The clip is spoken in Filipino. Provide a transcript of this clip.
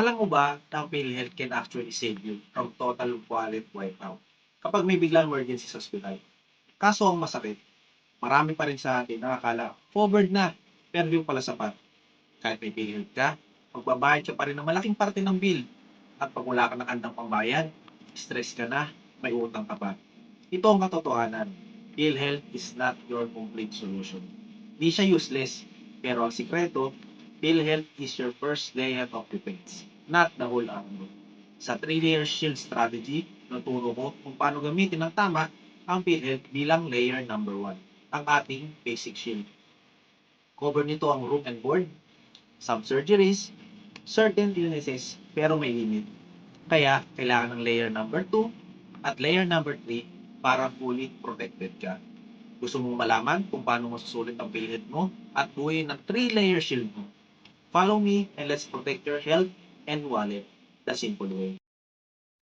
Alam mo ba na ang PhilHealth can actually save you from total wallet wipeout kapag may biglang emergency sa ospital? Kaso ang masakit, marami pa rin sa atin nakakala covered na, pero yung pala sapat. Kahit may PhilHealth ka, magbabayad ka pa rin ng malaking parte ng bill. At pag wala ka ng handang pambayad, stress ka na, may utang ka pa. Ito ang katotohanan. PhilHealth is not your complete solution. Di siya useless, pero ang sikreto, PhilHealth is your first layer of defense, not the whole armor. Sa 3-layer shield strategy, naturo ko kung paano gamitin ng tama ang PhilHealth bilang layer number 1, ang ating basic shield. Cover nito ang room and board, some surgeries, certain illnesses, pero may limit. Kaya, kailangan ng layer number 2 at layer number 3 para fully protected ka. Gusto mong malaman kung paano masusulit ang PhilHealth mo at buuin ang 3-layer shield mo? Follow me and let's protect your health and wallet the simple way.